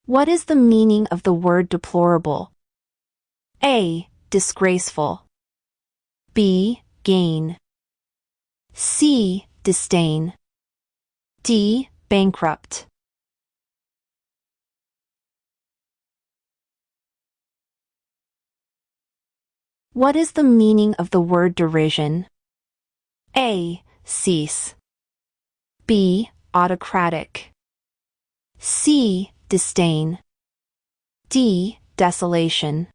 What is the meaning of the word deplorable? A. Disgraceful. B. Gain. C. Disdain. D. Bankrupt. What is the meaning of the word derision? A. Cease. B. Autocratic. C. Disdain. D. Desolation.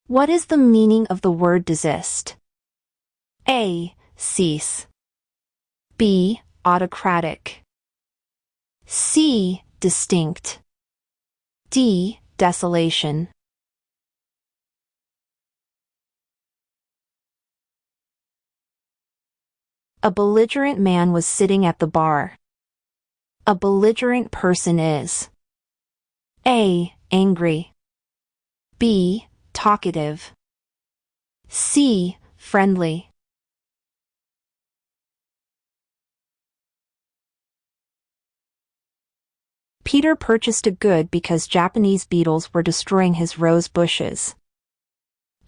What is the meaning of the word desist? A. Cease. B. Autocratic. C. Distinct. D. Desolation. A belligerent man was sitting at the bar. A belligerent person is A. Angry. B. Talkative. C. Friendly. Peter purchased a good because Japanese beetles were destroying his rose bushes.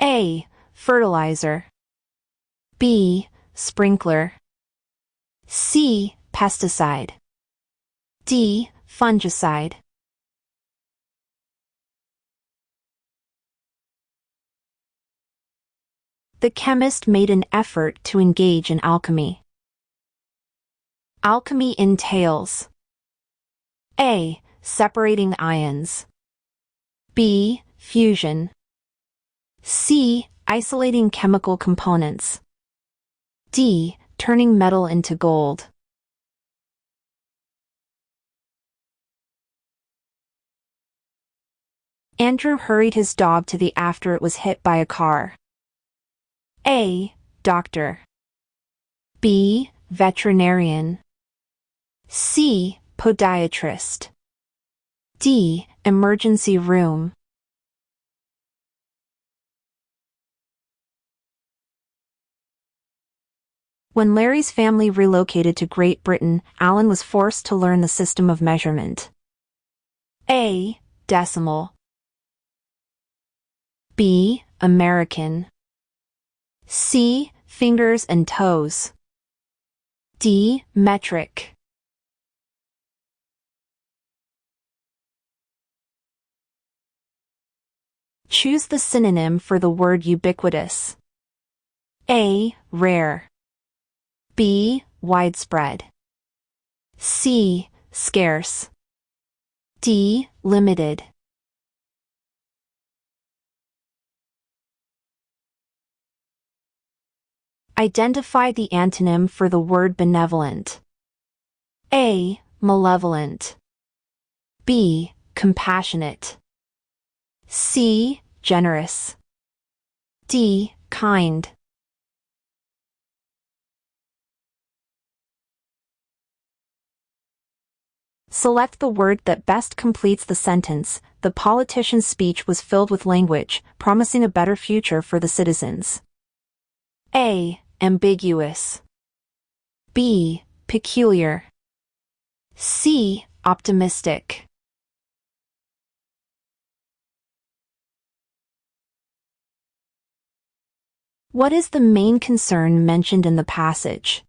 A. Fertilizer. B. Sprinkler. C. Pesticide. D. Fungicide. The chemist made an effort to engage in alchemy. Alchemy entails A. Separating ions. B. Fusion. C. Isolating chemical components. D. Turning metal into gold. Andrew hurried his dog to the after it was hit by a car. A. Doctor. B. Veterinarian. C. Podiatrist. D. Emergency room. When Larry's family relocated to Great Britain, Alan was forced to learn the system of measurement. A. Decimal. B. American. C. Fingers and toes. D. Metric. Choose the synonym for the word ubiquitous. A. Rare. B. Widespread. C. Scarce. D. Limited. Identify the antonym for the word benevolent. A. Malevolent. B. Compassionate. C. Generous. D. Kind. Select the word that best completes the sentence. The politician's speech was filled with language, promising a better future for the citizens. A. Ambiguous. B. Peculiar. C. Optimistic. What is the main concern mentioned in the passage?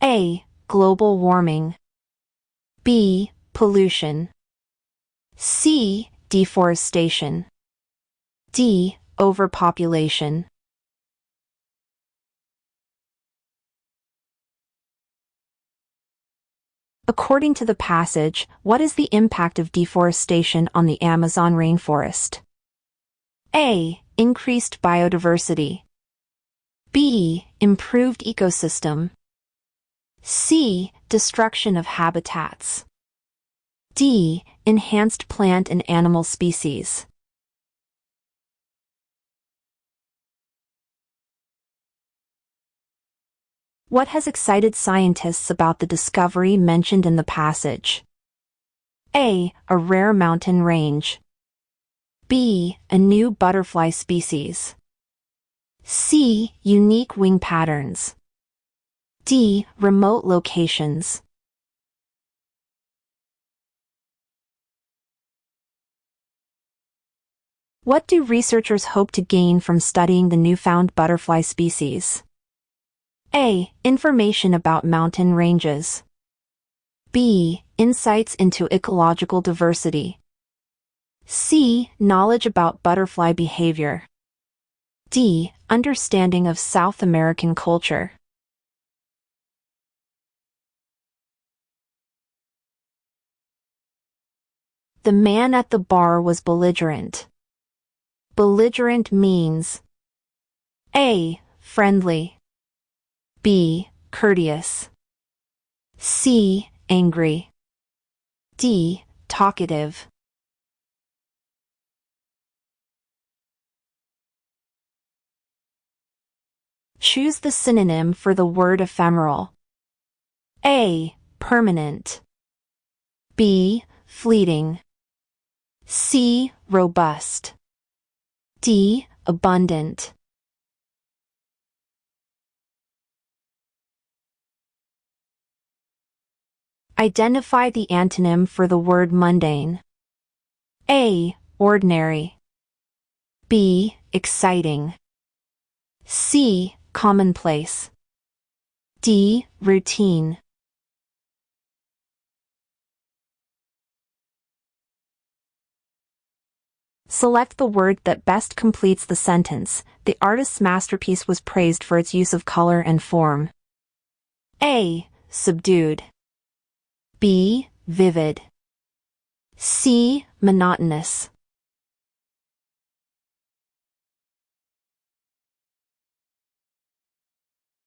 A. Global warming. B. Pollution. C. Deforestation. D. Overpopulation. According to the passage, what is the impact of deforestation on the Amazon rainforest? A. Increased biodiversity. B. Improved ecosystem. C. Destruction of habitats. D. Enhanced plant and animal species. What has excited scientists about the discovery mentioned in the passage? A. A rare mountain range. B. A new butterfly species. C. Unique wing patterns. D. Remote locations. What do researchers hope to gain from studying the newfound butterfly species? A. Information about mountain ranges. B. Insights into ecological diversity. C. Knowledge about butterfly behavior. D. Understanding of South American culture. The man at the bar was belligerent. Belligerent means A. Friendly. B. Courteous. C. Angry. D. Talkative. Choose the synonym for the word ephemeral. A. Permanent. B. Fleeting. C. Robust. D. Abundant. Identify the antonym for the word mundane. A. Ordinary. B. Exciting. C. Commonplace. D. Routine. Select the word that best completes the sentence. The artist's masterpiece was praised for its use of color and form. A. Subdued. B. Vivid. C. Monotonous.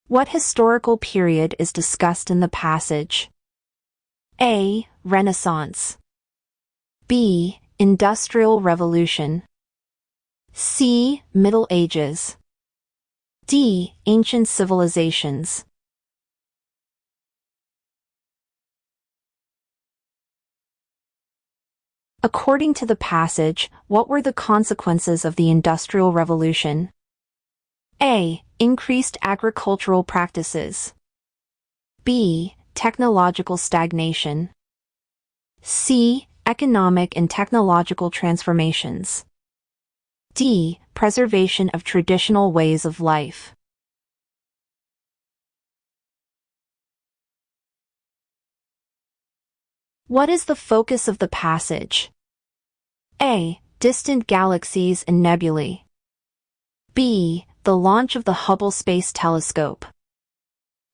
What historical period is discussed in the passage? A. Renaissance. B. Industrial Revolution. C. Middle Ages. D. Ancient civilizations. According to the passage, what were the consequences of the Industrial Revolution? A. Increased agricultural practices. B. Technological stagnation. C. Economic and technological transformations. D. Preservation of traditional ways of life. What is the focus of the passage? A. Distant galaxies and nebulae. B. The launch of the Hubble Space Telescope.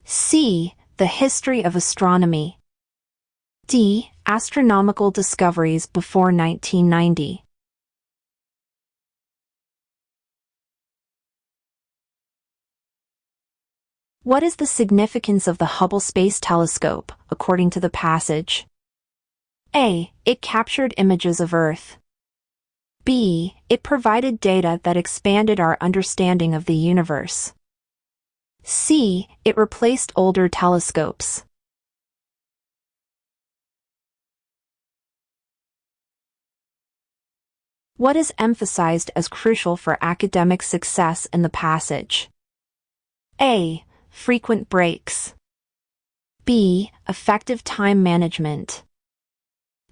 C. The history of astronomy. D. Astronomical discoveries before 1990. What is the significance of the Hubble Space Telescope, according to the passage? A. It captured images of Earth. B. It provided data that expanded our understanding of the universe. C. It replaced older telescopes. What is emphasized as crucial for academic success in the passage? A. Frequent breaks. B. Effective time management.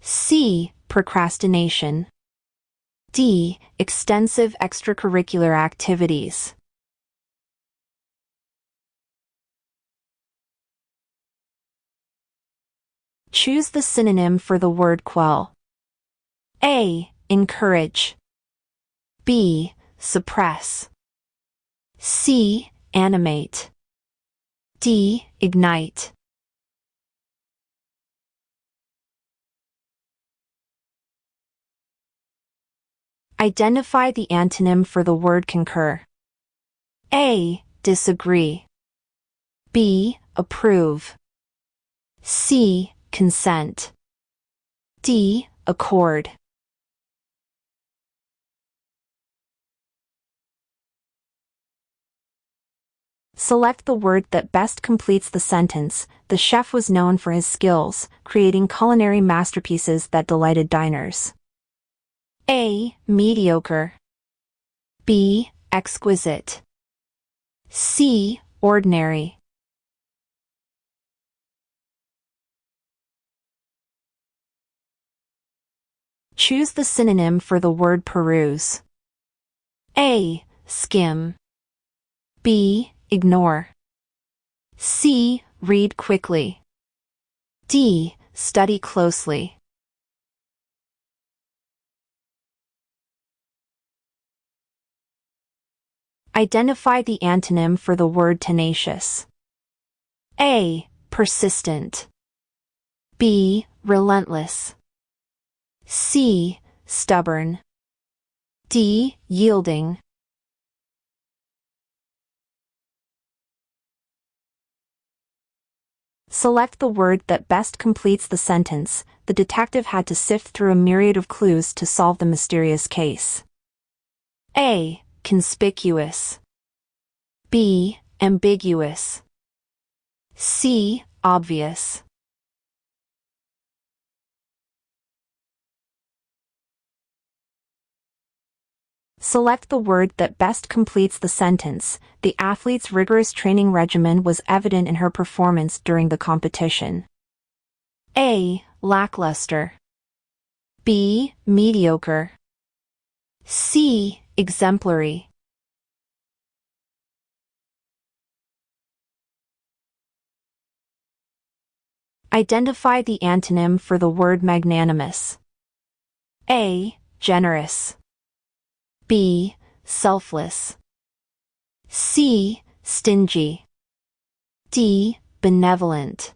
C. Procrastination. D. Extensive extracurricular activities. Choose the synonym for the word quell. A. Encourage. B. Suppress. C. Animate. D. Ignite. Identify the antonym for the word concur. A. Disagree. B. Approve. C. Consent. D. Accord. Select the word that best completes the sentence. The chef was known for his skills, creating culinary masterpieces that delighted diners. A. Mediocre. B. Exquisite. C. Ordinary. Choose the synonym for the word peruse. A. Skim. B. Ignore. C. Read quickly. D. Study closely. Identify the antonym for the word tenacious. A. Persistent. B. Relentless. C. Stubborn. D. Yielding. Select the word that best completes the sentence. The detective had to sift through a myriad of clues to solve the mysterious case. A. Conspicuous. B. Ambiguous. C. Obvious. Select the word that best completes the sentence. The athlete's rigorous training regimen was evident in her performance during the competition. A. Lackluster. B. Mediocre. C. Exemplary. Identify the antonym for the word magnanimous. A. Generous. B. Selfless. C. Stingy. D. Benevolent.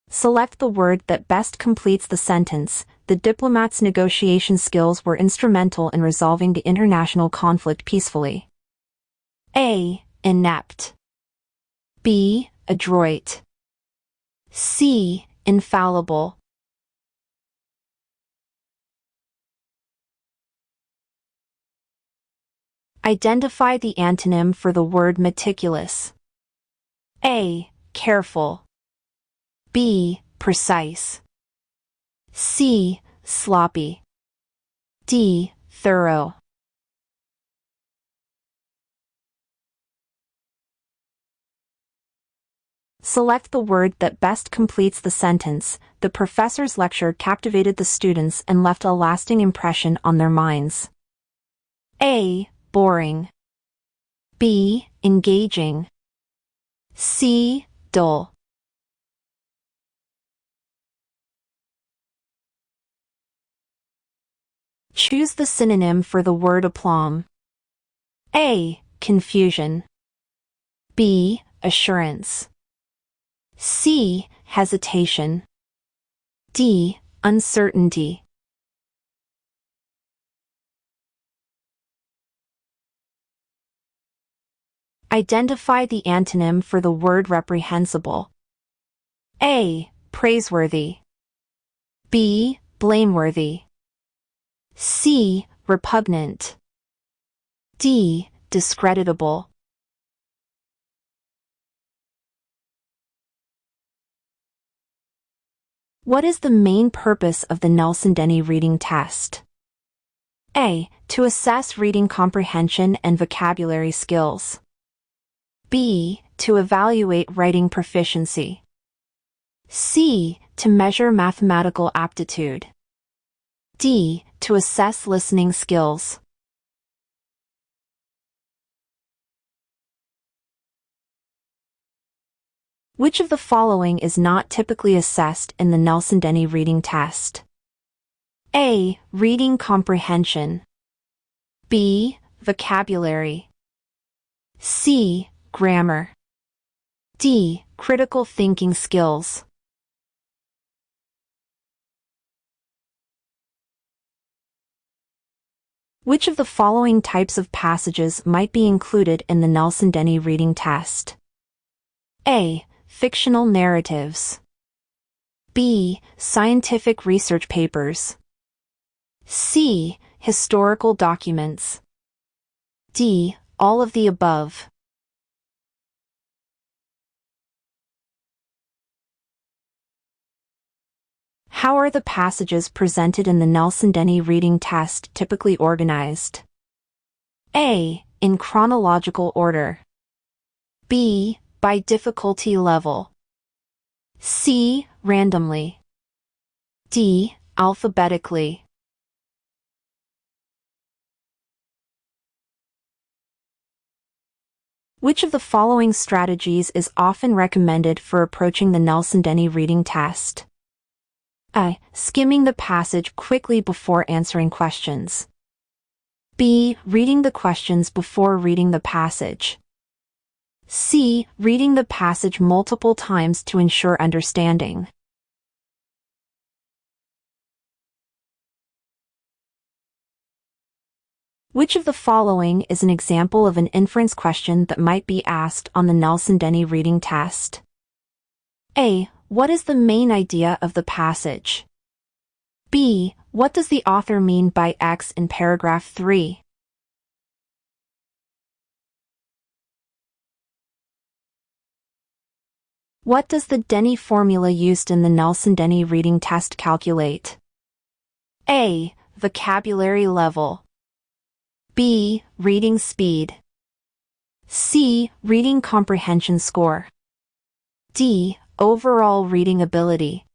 Select the word that best completes the sentence. The diplomat's negotiation skills were instrumental in resolving the international conflict peacefully. A. Inept. B. Adroit. C. Infallible. Identify the antonym for the word meticulous. A. Careful. B. Precise. C. Sloppy. D. Thorough. Select the word that best completes the sentence. The professor's lecture captivated the students and left a lasting impression on their minds. A. Boring. B. Engaging. C. Dull. Choose the synonym for the word aplomb. A. Confusion. B. Assurance. C. Hesitation. D. Uncertainty. Identify the antonym for the word reprehensible. A. Praiseworthy. B. Blameworthy. C. Repugnant. D. Discreditable. What is the main purpose of the Nelson Denny Reading Test? A. To assess reading comprehension and vocabulary skills. B. To evaluate writing proficiency. C. To measure mathematical aptitude. D. To assess listening skills. Which of the following is not typically assessed in the Nelson Denny Reading Test? A. Reading comprehension. B. Vocabulary. C. Grammar. D. Critical thinking skills. Which of the following types of passages might be included in the Nelson Denny Reading Test? A. Fictional narratives. B. Scientific research papers. C. Historical documents. D. All of the above. How are the passages presented in the Nelson Denny Reading Test typically organized? A. In chronological order. B. by difficulty level. C. Randomly. D. Alphabetically. Which of the following strategies is often recommended for approaching the Nelson Denny Reading Test? A. Skimming the passage quickly before answering questions. B. Reading the questions before reading the passage. C. Reading the passage multiple times to ensure understanding. Which of the following is an example of an inference question that might be asked on the Nelson Denny Reading Test? A. What is the main idea of the passage? B. What does the author mean by X in paragraph 3? What does the Denny formula used in the Nelson Denny Reading Test calculate? A. Vocabulary level. B. Reading speed. C. Reading comprehension score. D. Overall reading ability.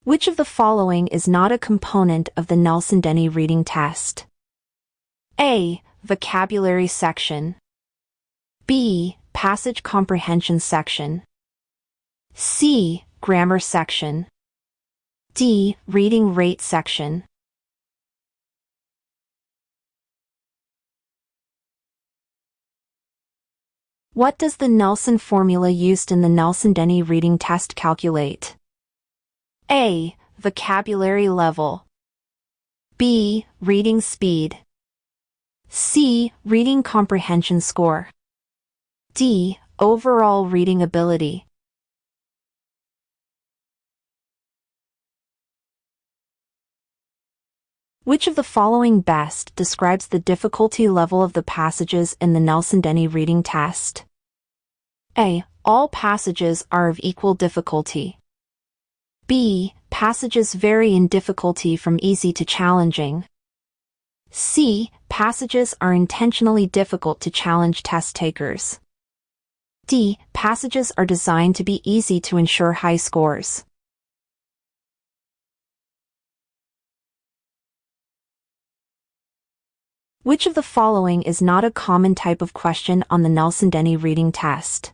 Which of the following is not a component of the Nelson Denny Reading Test? A. Vocabulary section. B. Passage comprehension section. C. Grammar section. D. Reading rate section. What does the Nelson formula used in the Nelson Denny Reading Test calculate? A. Vocabulary level. B. Reading speed. C. Reading comprehension score. D. Overall reading ability. Which of the following best describes the difficulty level of the passages in the Nelson Denny Reading Test? A. All passages are of equal difficulty. B. Passages vary in difficulty from easy to challenging. C. Passages are intentionally difficult to challenge test takers. D. Passages are designed to be easy to ensure high scores. Which of the following is not a common type of question on the Nelson Denny Reading Test?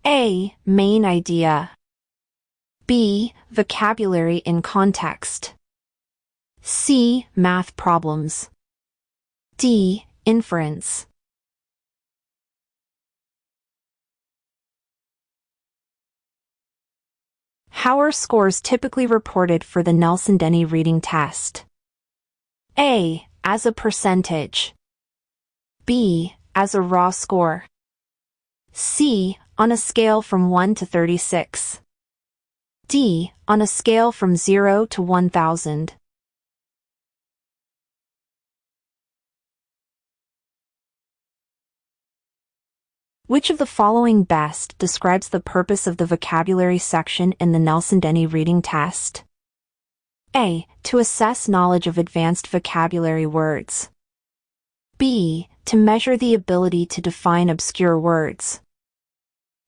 A. Main idea. B. Vocabulary in context. C. Math problems. D. Inference. How are scores typically reported for the Nelson Denny Reading Test? A. As a percentage. B. As a raw score. C. On a scale from 1 to 36. D. On a scale from 0 to 1000. Which of the following best describes the purpose of the vocabulary section in the Nelson Denny Reading Test? A. To assess knowledge of advanced vocabulary words. B. To measure the ability to define obscure words.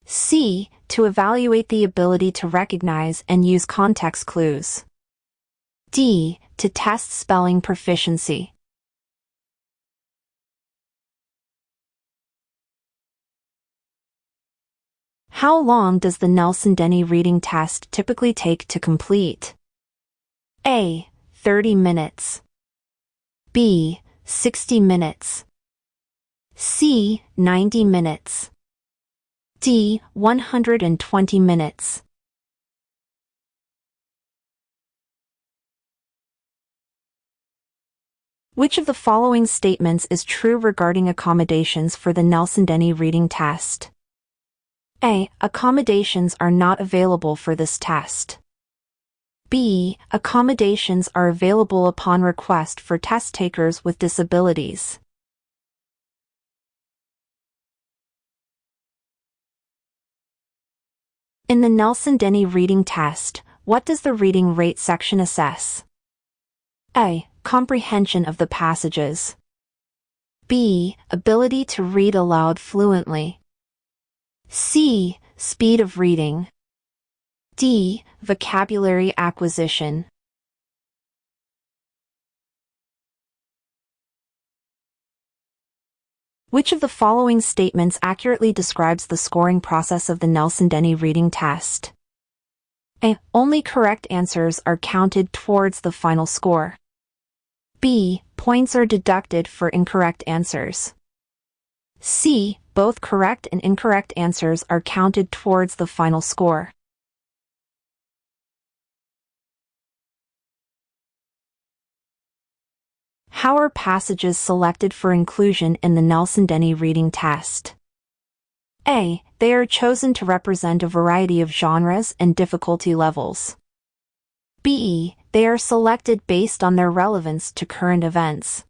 C. To evaluate the ability to recognize and use context clues. D. To test spelling proficiency. How long does the Nelson Denny Reading Test typically take to complete? A. 30 minutes. B. 60 minutes. C. 90 minutes. D. 120 minutes. Which of the following statements is true regarding accommodations for the Nelson Denny Reading Test? A. Accommodations are not available for this test. B. Accommodations are available upon request for test takers with disabilities. In the Nelson Denny Reading Test, what does the reading rate section assess? A. Comprehension of the passages. B. Ability to read aloud fluently. C. Speed of reading. D. Vocabulary acquisition. Which of the following statements accurately describes the scoring process of the Nelson Denny Reading Test? A. Only correct answers are counted towards the final score. B. Points are deducted for incorrect answers. C. Both correct and incorrect answers are counted towards the final score. How are passages selected for inclusion in the Nelson Denny Reading Test? A. They are chosen to represent a variety of genres and difficulty levels. B. They are selected based on their relevance to current events.